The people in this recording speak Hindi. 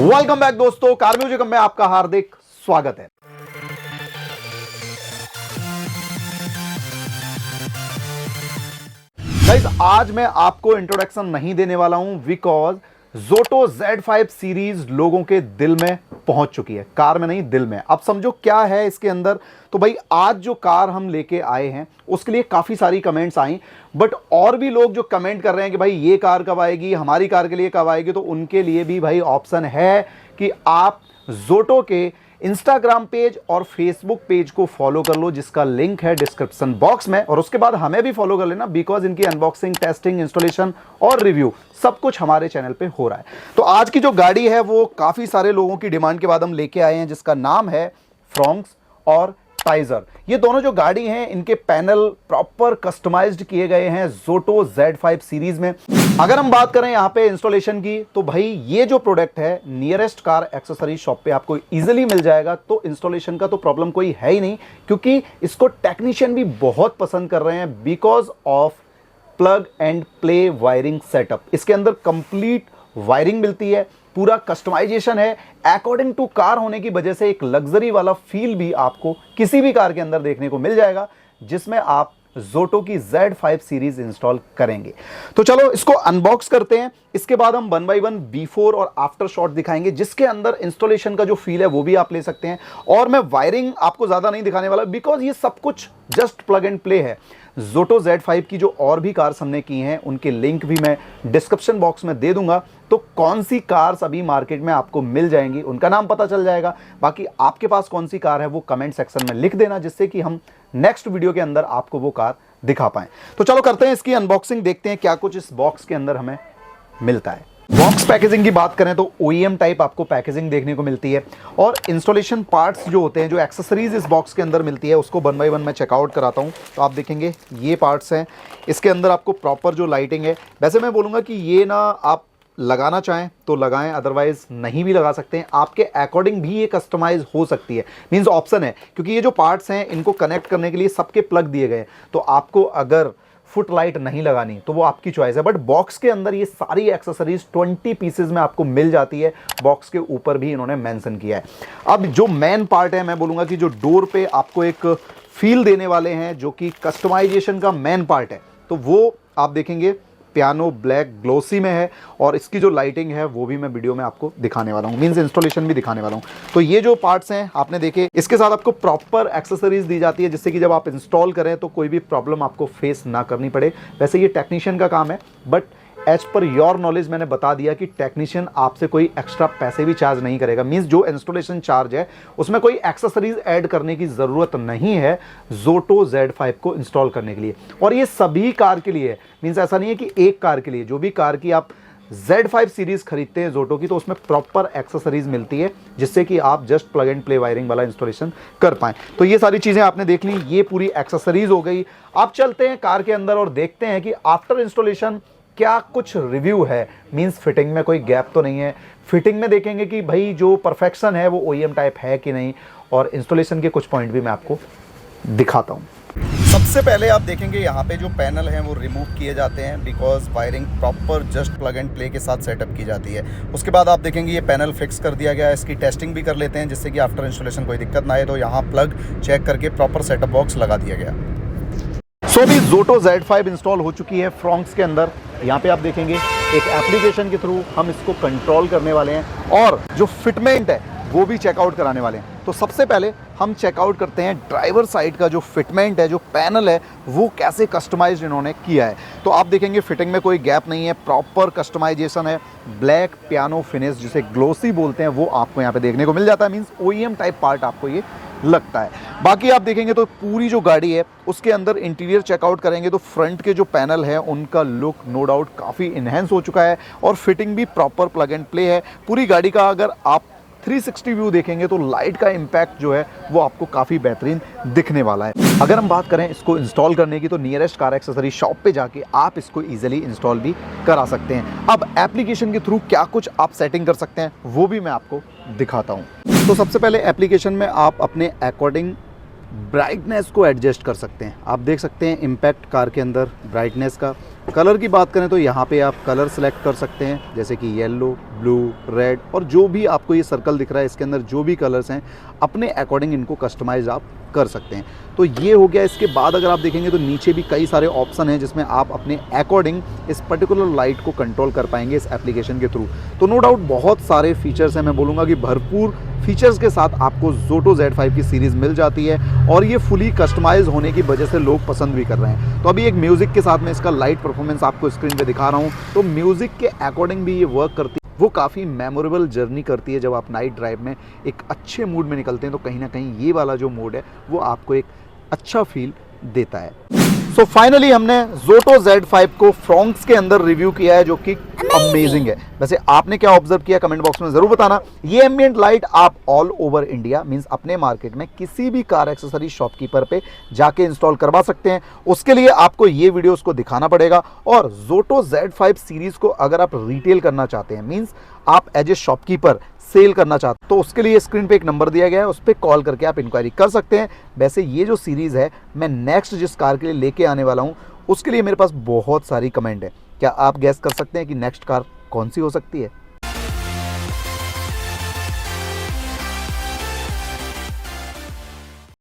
वेलकम बैक दोस्तों, कार म्यूजिक में आपका हार्दिक स्वागत है। गाइस, आज मैं आपको इंट्रोडक्शन नहीं देने वाला हूं बिकॉज Zoto Z5 सीरीज लोगों के दिल में पहुंच चुकी है, कार में नहीं दिल में। अब समझो क्या है इसके अंदर। तो भाई आज जो कार हम लेके आए हैं उसके लिए काफी सारी कमेंट्स आई, बट और भी लोग जो कमेंट कर रहे हैं कि भाई ये कार कब आएगी, हमारी कार के लिए कब आएगी, तो उनके लिए भी भाई ऑप्शन है कि आप Zoto के इंस्टाग्राम पेज और फेसबुक पेज को फॉलो कर लो, जिसका लिंक है डिस्क्रिप्शन बॉक्स में। और उसके बाद हमें भी फॉलो कर लेना बिकॉज इनकी अनबॉक्सिंग, टेस्टिंग, इंस्टॉलेशन और रिव्यू सब कुछ हमारे चैनल पे हो रहा है। तो आज की जो गाड़ी है वो काफी सारे लोगों की डिमांड के बाद हम लेके आए हैं, जिसका नाम है फ्रॉन्क्स और टाइजर। ये दोनों जो गाड़ी हैं इनके पैनल प्रॉपर कस्टमाइज्ड किए गए हैं Zoto Z5 सीरीज में। अगर हम बात करें यहाँ पे इंस्टॉलेशन की, तो भाई ये जो प्रोडक्ट है नियरेस्ट कार एक्सेसरीज शॉप पे आपको इजीली मिल जाएगा। तो इंस्टॉलेशन का तो प्रॉब्लम कोई है ही नहीं, क्योंकि इसको टेक्नीशियन भी बहुत पसंद कर रहे हैं because of plug and play wiring setup. इसके अंदर कंप्लीट वायरिंग मिलती है, पूरा कस्टमाइजेशन है अकॉर्डिंग टू कार होने की वजह से एक लग्जरी वाला फील भी आपको किसी भी कार के अंदर देखने को मिल जाएगा, जिसमें आप Zoto की Z5 सीरीज इंस्टॉल करेंगे। तो चलो इसको अनबॉक्स करते हैं। इसके बाद हम 1 by 1 बिफोर और आफ्टर शॉट दिखाएंगे, जिसके अंदर इंस्टॉलेशन का जो फील है वो भी आप ले सकते हैं। और मैं वायरिंग आपको ज्यादा नहीं दिखाने वाला बिकॉज ये सब कुछ जस्ट प्लग एंड प्ले है। Zoto Z5 की जो और भी कार्स हमने की हैं उनके लिंक भी मैं डिस्क्रिप्शन बॉक्स में दे दूंगा। तो कौन सी कार्स अभी मार्केट में आपको मिल जाएंगी उनका नाम पता चल जाएगा। बाकी आपके पास कौन सी कार है वो कमेंट सेक्शन में लिख देना, जिससे कि हम नेक्स्ट वीडियो के अंदर आपको वो कार दिखा पाएं। तो चलो करते हैं इसकी अनबॉक्सिंग, देखते हैं क्या कुछ इस बॉक्स के अंदर हमें मिलता है। बॉक्स पैकेजिंग की बात करें तो OEM टाइप आपको पैकेजिंग देखने को मिलती है, और इंस्टॉलेशन पार्ट्स जो होते हैं, जो एक्सेसरीज इस बॉक्स के अंदर मिलती है, उसको 1 by 1 मैं चेकआउट कराता हूं। तो आप देखेंगे ये पार्ट्स हैं। इसके अंदर आपको प्रॉपर जो लाइटिंग है, वैसे मैं बोलूँगा कि ये ना आप लगाना चाहें तो लगाएं, अदरवाइज नहीं भी लगा सकते हैं। आपके अकॉर्डिंग भी ये कस्टमाइज हो सकती है, मींस ऑप्शन है, क्योंकि ये जो पार्ट्स हैं इनको कनेक्ट करने के लिए सबके प्लग दिए गए हैं। तो आपको अगर फुट लाइट नहीं लगानी तो वो आपकी चॉइस है, बट बॉक्स के अंदर ये सारी एक्सेसरीज 20 पीसेज में आपको मिल जाती है। बॉक्स के ऊपर भी इन्होंने मेंशन किया है। अब जो मेन पार्ट है, मैं बोलूँगा कि जो डोर पे आपको एक फील देने वाले हैं, जो कि कस्टमाइजेशन का मेन पार्ट है, तो वो आप देखेंगे पियानो ब्लैक ग्लोसी में है। और इसकी जो लाइटिंग है वो भी मैं वीडियो में आपको दिखाने वाला हूँ, मींस इंस्टॉलेशन भी दिखाने वाला हूँ। तो ये जो पार्ट्स हैं आपने देखे, इसके साथ आपको प्रॉपर एक्सेसरीज दी जाती है, जिससे कि जब आप इंस्टॉल करें तो कोई भी प्रॉब्लम आपको फेस ना करनी पड़े। वैसे ये टेक्नीशियन का काम है, but as per your knowledge मैंने बता दिया कि टेक्नीशियन आपसे कोई एक्स्ट्रा पैसे भी चार्ज नहीं करेगा। मींस जो इंस्टॉलेशन चार्ज है उसमें कोई एक्सेसरीज ऐड करने की ज़रूरत नहीं है Zoto Z5 को इंस्टॉल करने के लिए। और ये सभी कार के लिए है, मींस ऐसा नहीं है कि एक कार के लिए। जो भी कार की आप Z5 सीरीज खरीदते हैं Zoto की, तो उसमें प्रॉपर एक्सेसरीज मिलती है, जिससे कि आप just plug and play wiring वाला इंस्टॉलेशन कर पाएं। तो ये सारी चीज़ें आपने देख ली, ये पूरी एक्सेसरीज हो गई। आप चलते हैं कार के अंदर और देखते हैं कि आफ्टर इंस्टॉलेशन क्या कुछ रिव्यू है, मींस फिटिंग में कोई गैप तो नहीं है। फिटिंग में देखेंगे कि भाई जो परफेक्शन है वो OEM टाइप है कि नहीं, और इंस्टॉलेशन के कुछ पॉइंट भी मैं आपको दिखाता हूँ। सबसे पहले आप देखेंगे यहाँ पे जो पैनल हैं वो रिमूव किए जाते हैं, because wiring proper just plug and play के साथ सेटअप की जाती है। उसके बाद आप देखेंगे ये पैनल फिक्स कर दिया गया है। इसकी टेस्टिंग भी कर लेते हैं, जिससे कि आफ्टर इंस्टॉलेशन कोई दिक्कत ना आए। तो यहाँ प्लग चेक करके प्रॉपर सेटअप बॉक्स लगा दिया गया। सो भी Zoto Z5 इंस्टॉल हो चुकी है फ्रॉन्क्स के अंदर। यहाँ पे आप देखेंगे एक एप्लीकेशन के थ्रू हम इसको कंट्रोल करने वाले हैं, और जो फिटमेंट है वो भी चेकआउट कराने वाले हैं। तो सबसे पहले हम चेकआउट करते हैं ड्राइवर साइड का जो फिटमेंट है, जो पैनल है, वो कैसे कस्टमाइज्ड इन्होंने किया है। तो आप देखेंगे फिटिंग में कोई गैप नहीं है, प्रॉपर कस्टमाइजेशन है। ब्लैक पियानो फिनिश जिसे ग्लोसी बोलते हैं वो आपको यहाँ पे देखने को मिल जाता है, मींस OEM टाइप पार्ट आपको ये लगता है। बाकी आप देखेंगे तो पूरी जो गाड़ी है उसके अंदर इंटीरियर चेकआउट करेंगे तो फ्रंट के जो पैनल है उनका लुक नो डाउट काफ़ी इन्हेंस हो चुका है, और फिटिंग भी प्रॉपर प्लग एंड प्ले है। पूरी गाड़ी का अगर आप 360 व्यू देखेंगे तो लाइट का इम्पैक्ट जो है वो आपको काफ़ी बेहतरीन दिखने वाला है। अगर हम बात करें इसको इंस्टॉल करने की, तो नियरेस्ट कार एक्सेसरी शॉप पे जाके आप इसको इजीली इंस्टॉल भी करा सकते हैं। अब एप्लीकेशन के थ्रू क्या कुछ आप सेटिंग कर सकते हैं वो भी मैं आपको दिखाता हूँ। तो सबसे पहले एप्लीकेशन में आप अपने अकॉर्डिंग ब्राइटनेस को एडजस्ट कर सकते हैं। आप देख सकते हैं इम्पैक्ट कार के अंदर ब्राइटनेस का। कलर की बात करें तो यहाँ पे आप कलर सेलेक्ट कर सकते हैं, जैसे कि येलो, ब्लू, रेड, और जो भी आपको ये सर्कल दिख रहा है इसके अंदर जो भी कलर्स हैं अपने अकॉर्डिंग इनको कस्टमाइज आप कर सकते हैं। तो ये हो गया। इसके बाद अगर आप देखेंगे तो नीचे भी कई सारे ऑप्शन हैं जिसमें आप अपने अकॉर्डिंग इस पर्टिकुलर लाइट को कंट्रोल कर पाएंगे इस एप्लीकेशन के थ्रू। तो नो डाउट बहुत सारे फीचर्स हैं, मैं बोलूँगा कि भरपूर फीचर्स के साथ आपको Zoto Z5 की सीरीज़ मिल जाती है और ये फुली कस्टमाइज होने की वजह से लोग पसंद भी कर रहे हैं। तो अभी एक म्यूज़िक के साथ में इसका लाइट परफॉर्मेंस आपको स्क्रीन पे दिखा रहा हूँ। तो म्यूज़िक के अकॉर्डिंग भी ये वर्क करती है, वो काफ़ी मेमोरेबल जर्नी करती है। जब आप नाइट ड्राइव में एक अच्छे मूड में निकलते हैं तो कहीं ना कहीं ये वाला जो मोड है वो आपको एक अच्छा फील देता है। सो फाइनली हमने Zoto Z5 को फ्रॉन्क्स के अंदर रिव्यू किया है, जो कि अमेजिंग है। वैसे आपने क्या ऑब्जर्व किया कमेंट बॉक्स में जरूर बताना। ये एम्बिएंट लाइट आप ऑल ओवर इंडिया मींस अपने मार्केट में किसी भी कार एक्सेसरी शॉपकीपर पे जाके इंस्टॉल करवा सकते हैं। उसके लिए आपको ये वीडियोस को दिखाना पड़ेगा। और Zoto Z5 सीरीज को अगर आप रिटेल करना चाहते हैं मींस आप एज ए शॉपकीपर सेल करना चाहते हैं तो उसके लिए स्क्रीन पे एक नंबर दिया गया है, उस पर कॉल करके आप इंक्वायरी कर सकते हैं। वैसे ये जो सीरीज़ है मैं नेक्स्ट जिस कार के लिए लेके आने वाला हूँ उसके लिए मेरे पास बहुत सारी कमेंट है। क्या आप गैस कर सकते हैं कि नेक्स्ट कार कौन सी हो सकती है?